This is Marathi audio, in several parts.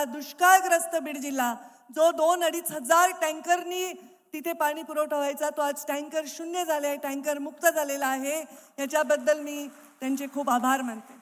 दुष्काळग्रस्त बीड जिल्हा, जो 2-2.5 हजार टँकरनी तिथे पाणी पुरवठा व्हायचा, तो आज टँकर शून्य झाले आहे, टँकर मुक्त झालेला आहे. याच्याबद्दल मी त्यांचे खूप आभार मानते.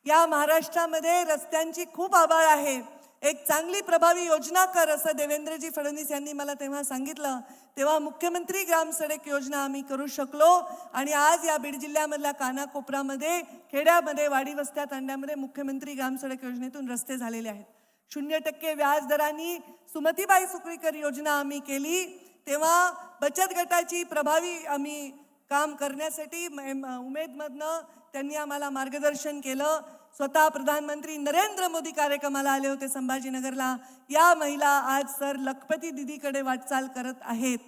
या महाराष्ट्रामध्ये रस्त्यांची खूप आभाळ आहे. एक चांगली प्रभावी योजना कर असं देवेंद्रजी फडणवीस यांनी मला तेव्हा सांगितलं. तेव्हा मुख्यमंत्री ग्राम सडक योजना आम्ही करू शकलो आणि आज या बीड जिल्ह्यामधल्या कानाकोपऱ्यामध्ये, खेड्यामध्ये, वाडी वस्त्या तांड्यामध्ये मुख्यमंत्री ग्राम सडक योजनेतून रस्ते झालेले आहेत. 0% व्याज दराने सुमतीबाई सुकळीकर योजना आम्ही केली. तेव्हा बचत गटाची प्रभावी आम्ही काम करण्यासाठी उमेदमधनं त्यांनी आम्हाला मार्गदर्शन केलं. स्वतः प्रधानमंत्री नरेंद्र मोदी कार्यक्रमाला आले होते संभाजीनगरला. या महिला आज सर लखपती दीदीकडे वाटचाल करत आहेत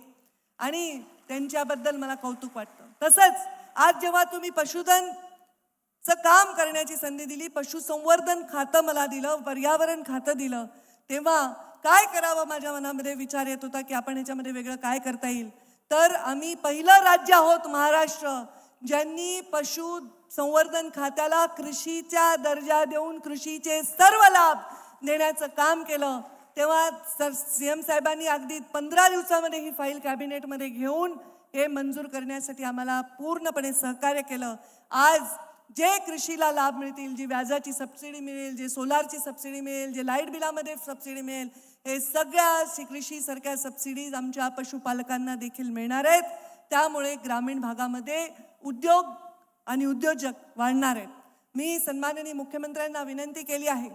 आणि त्यांच्याबद्दल मला कौतुक वाटतं. तसंच आज जेव्हा तुम्ही पशुधनचं काम करण्याची संधी दिली, पशुसंवर्धन खातं मला दिलं, पर्यावरण खातं दिलं, तेव्हा काय करावं माझ्या मनामध्ये विचार येत होता की आपण ह्याच्यामध्ये वेगळं काय करता येईल. तर आम्ही पहिलं राज्य आहोत महाराष्ट्र ज्यांनी पशु संवर्धन खात्याला कृषीचा दर्जा देऊन कृषीचे सर्व लाभ देण्याचं काम केलं. तेव्हा सीएम साहेबांनी अगदी 15 दिवसामध्ये ही फाईल कॅबिनेटमध्ये घेऊन हे मंजूर करण्यासाठी आम्हाला पूर्णपणे सहकार्य केलं. आज जे कृषीला लाभ मिळतील, जी व्याजाची सबसिडी मिळेल, जे सोलारची सबसिडी मिळेल, जे लाईट बिलामध्ये सबसिडी मिळेल, हे सगळ्या कृषीसारख्या सबसिडीज आमच्या पशुपालकांना देखील मिळणार आहेत. त्यामुळे ग्रामीण भागामध्ये उद्योग आणि उद्योजक वाढणार आहेत. मी सन्माननीय मुख्यमंत्र्यांना विनंती केली आहे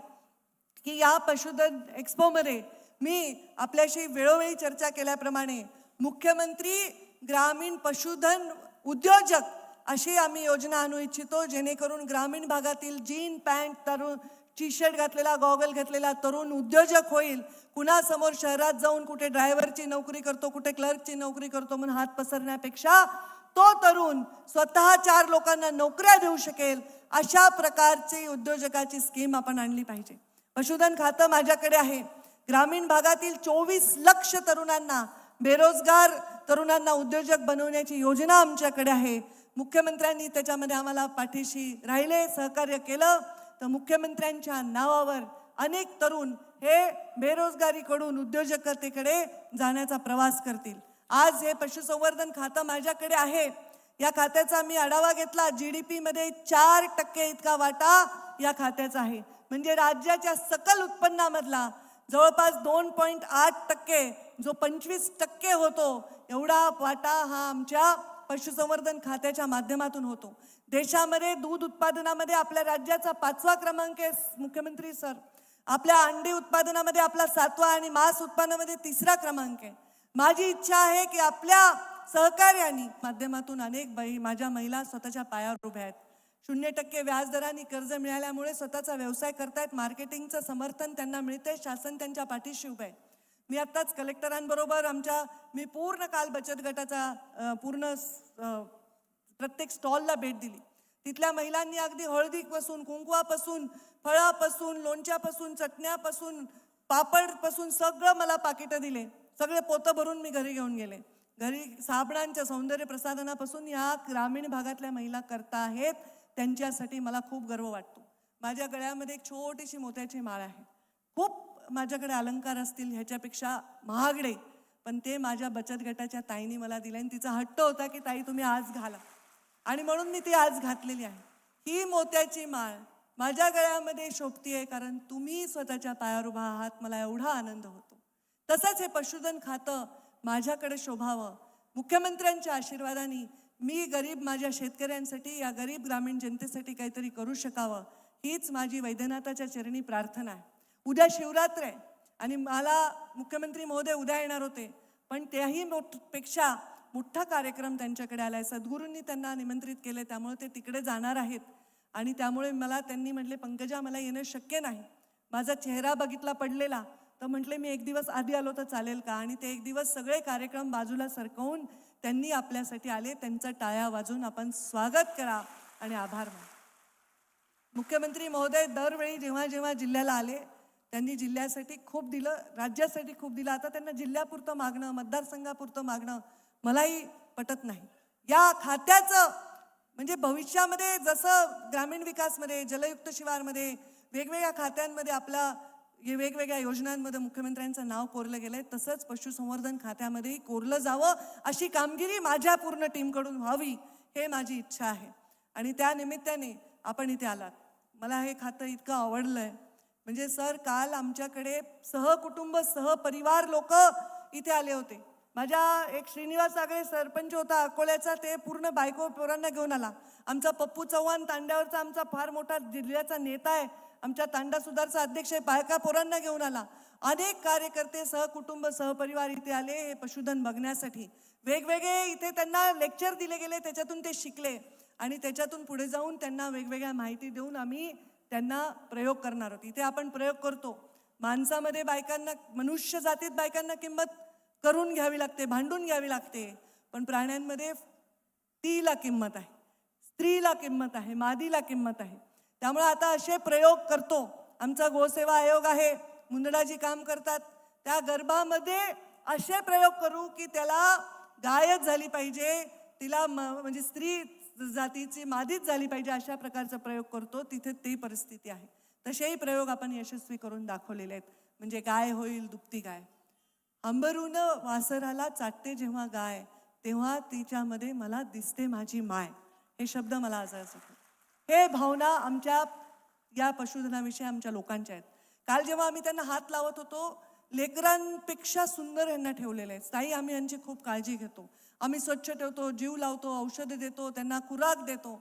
की या पशुधन एक्स्पोमध्ये मी आपल्याशी वेळोवेळी चर्चा केल्याप्रमाणे मुख्यमंत्री ग्रामीण पशुधन उद्योजक अशी आम्ही योजना आणू इच्छितो, जेणेकरून ग्रामीण भागातील जीन पॅन्ट, तरुण टी शर्ट घातलेला, गॉगल घातलेला तरुण उद्योजक होईल. कुणासमोर शहरात जाऊन कुठे ड्रायव्हरची नोकरी करतो, कुठे क्लर्कची नोकरी करतो म्हणून हात पसरण्यापेक्षा तो तरुण स्वतः 4 लोकांना नोकऱ्या देऊ शकेल, अशा प्रकारची उद्योजकाची स्कीम आपण आणली पाहिजे. पशुधन खातं माझ्याकडे आहे. ग्रामीण भागातील 24 लाख तरुणांना, बेरोजगार तरुणांना उद्योजक बनवण्याची योजना आमच्याकडे आहे. मुख्यमंत्र्यांनी त्याच्यामध्ये आम्हाला पाठीशी राहिले, सहकार्य केलं तर मुख्यमंत्र्यांच्या नावावर अनेक तरुण हे बेरोजगारीकडून उद्योजकतेकडे जाण्याचा प्रवास करतील. आज हे पशुसंवर्धन खातं माझ्याकडे आहे. या खात्याचा मी आढावा घेतला. GDP मध्ये 4% इतका वाटा या खात्याचा आहे. म्हणजे राज्याच्या सकल उत्पन्नामधला जवळपास 2.8%, जो 25% होतो, एवढा वाटा हा आमच्या पशुसंवर्धन खात्याच्या माध्यमातून होतो. देशामध्ये दूध उत्पादनामध्ये आपल्या राज्याचा 5वा क्रमांक आहे मुख्यमंत्री सर. आपल्या अंडी उत्पादनामध्ये आपला 7वा आणि मांस उत्पादनामध्ये 3रा क्रमांक आहे. माझी इच्छा आहे की आपल्या सहकार्याने माध्यमातून अनेक माझ्या महिला स्वतःच्या पायावर उभ्या आहेत. 0% व्याजदराने कर्ज मिळाल्यामुळे स्वतःचा व्यवसाय करतायत. मार्केटिंगचं समर्थन त्यांना मिळतंय. शासन त्यांच्या पाठीशी उभं आहे. मी आत्ताच कलेक्टरांबरोबर मी पूर्ण काल बचत गटाचा पूर्ण प्रत्येक स्टॉलला भेट दिली. तिथल्या महिलांनी अगदी हळदीपासून, कुंकवापासून, फळापासून, लोणच्यापासून, चटण्यापासून, पापडपासून सगळं मला पाकिटं दिले. सगळे पोतं भरून मी घरी घेऊन गेले. घरी साबणांच्या सौंदर्य प्रसाधनापासून या ग्रामीण भागातल्या महिला करता आहेत. त्यांच्यासाठी मला खूप गर्व वाटतो. माझ्या गळ्यामध्ये एक छोटीशी मोत्याची माळ आहे. खूप माझ्याकडे अलंकार असतील ह्याच्यापेक्षा महागडे, पण ते माझ्या बचत गटाच्या ताईने मला दिले आणि तिचा हट्ट होता की ताई तुम्ही आज घाला, आणि म्हणून मी ती आज घातलेली आहे. ही मोत्याची माळ माझ्या गळ्यामध्ये शोभतीये कारण तुम्ही स्वतःच्या पायावर उभा आहात. मला एवढा आनंद होतो. तसंच हे पशुधन खातं माझ्याकडे शोभावं. मुख्यमंत्र्यांच्या आशीर्वादाने मी गरीब माझ्या शेतकऱ्यांसाठी, या गरीब ग्रामीण जनतेसाठी काहीतरी करू शकावं, हीच माझी वैद्यनाथाच्या चरणी प्रार्थना आहे. उद्या शिवरात्र आहे आणि मला मुख्यमंत्री महोदय उद्या येणार होते, पण त्याही पेक्षा मोठा कार्यक्रम त्यांच्याकडे आलाय. सद्गुरूंनी त्यांना निमंत्रित केले, त्यामुळे ते तिकडे जाणार आहेत. आणि त्यामुळे त्यांनी म्हटले पंकजा मला येणं शक्य नाही. माझा चेहरा बघितला पडलेला, तर म्हटले मी एक दिवस आधी आलो तर चालेल का. आणि ते एक दिवस सगळे कार्यक्रम बाजूला सरकवून त्यांनी आपल्यासाठी आले. त्यांचा टाळ्या वाजवून आपण स्वागत करा आणि आभार माना. मुख्यमंत्री महोदय दरवेळी जेव्हा जेव्हा जिल्ह्याला आले त्यांनी जिल्ह्यासाठी खूप दिलं, राज्यासाठी खूप दिलं. आता त्यांना जिल्ह्यापुरतं मागणं, मतदारसंघापुरतं मागणं मलाही पटत नाही. या खात्याचं म्हणजे भविष्यामध्ये जसं ग्रामीण विकासमध्ये, जलयुक्त शिवारमध्ये, वेगवेगळ्या खात्यांमध्ये आपला वेगवेगळ्या योजनांमध्ये मुख्यमंत्र्यांचं नाव कोरलं गेलंय, तसंच पशुसंवर्धन खात्यामध्येही कोरलं जावं अशी कामगिरी माझ्या पूर्ण टीमकडून व्हावी हे माझी इच्छा आहे. आणि त्या निमित्ताने आपण इथे आलात. मला हे खातं इतकं आवडलंय. म्हणजे सर, काल आमच्याकडे सहकुटुंब सहपरिवार लोक इथे आले होते. माझ्या एक श्रीनिवास आगळे सरपंच होता अकोल्याचा, ते पूर्ण बायको पोरांना घेऊन आला. आमचा पप्पू चव्हाण तांड्यावरचा आमचा फार मोठा जिल्ह्याचा नेता आहे, आमच्या तांडा सुधारचा अध्यक्ष आहे, बायका पोरांना घेऊन आला. अनेक कार्यकर्ते सहकुटुंब सहपरिवार इथे आले हे पशुधन बघण्यासाठी. वेगवेगळे इथे त्यांना लेक्चर दिले गेले, त्याच्यातून ते शिकले आणि त्याच्यातून पुढे जाऊन त्यांना वेगवेगळ्या माहिती देऊन आम्ही त्यांना प्रयोग करणार आहोत. इथे आपण प्रयोग करतो. माणसामध्ये बायकांना, मनुष्य जातीत बायकांना किंमत करून घ्यावी लागते, भांडून घ्यावी लागते, पण प्राण्यांमध्ये स्त्रीला किंमत आहे, स्त्रीला किंमत आहे, मादीला किंमत आहे. त्यामुळे आता असे प्रयोग करतो. आमचा गोसेवा आयोग आहे, मुंदडाजी काम करतात, त्या गर्भामध्ये असे प्रयोग करू की त्याला गायच झाली पाहिजे, तिला म्हणजे स्त्री जातीची मादीच झाली पाहिजे, अशा प्रकारचा प्रयोग करतो. तिथे ती परिस्थिती आहे. तसेही प्रयोग आपण यशस्वी करून दाखवलेले आहेत. म्हणजे गाय होईल दुभती गाय. अंबरून वासराला चाटते जेव्हा गाय, तेव्हा तिच्यामध्ये मला दिसते माझी माय. हे शब्द मला आज आठवतात. हे भावना आमच्या या पशुधनाविषयी आमच्या लोकांच्या आहेत. काल जेव्हा आम्ही त्यांना हात लावत होतो, लेकरांपेक्षा सुंदर यांना ठेवलेले आहेत. ताई, आम्ही यांची खूप काळजी घेतो, आम्ही स्वच्छ ठेवतो, जीव लावतो, औषधं देतो, त्यांना खुराक देतो.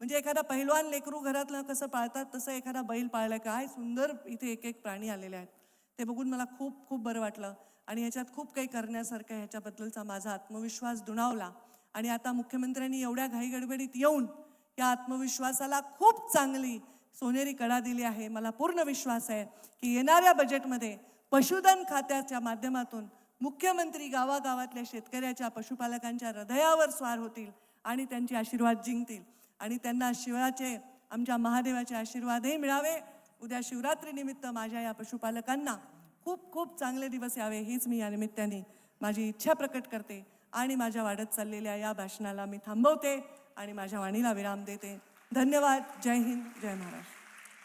म्हणजे एखादा पहिलवान लेकरू घरातलं कसं पाळतात तसं एखादा बैल पाळलाय. काय सुंदर इथे एक एक प्राणी आलेले आहेत. ते बघून मला खूप खूप बरं वाटलं आणि ह्याच्यात खूप काही करण्यासारखं आहे. ह्याच्याबद्दलचा माझा आत्मविश्वास दुणावला. आणि आता मुख्यमंत्र्यांनी एवढ्या घाईगडबडीत येऊन या आत्मविश्वासाला खूप चांगली सोनेरी कळा दिली आहे. मला पूर्ण विश्वास आहे की येणाऱ्या बजेटमध्ये पशुधन खात्याच्या माध्यमातून मुख्यमंत्री गावागावातल्या शेतकऱ्याच्या, पशुपालकांच्या हृदयावर स्वार होतील आणि त्यांचे आशीर्वाद जिंकतील आणि त्यांना शिवाचे, आमच्या महादेवाचे आशीर्वादही मिळावे. उद्या शिवरात्रीनिमित्त माझ्या या पशुपालकांना खूप खूप चांगले दिवस यावे, हीच मी या निमित्ताने माझी इच्छा प्रकट करते आणि माझ्या वाढत चाललेल्या या भाषणाला मी थांबवते आणि माझ्या वाणीला विराम देते. धन्यवाद. जय हिंद, जय महाराष्ट्र.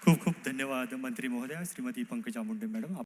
खूप खूप धन्यवाद मंत्री महोदया, श्रीमती पंकजा मुंडे मॅडम.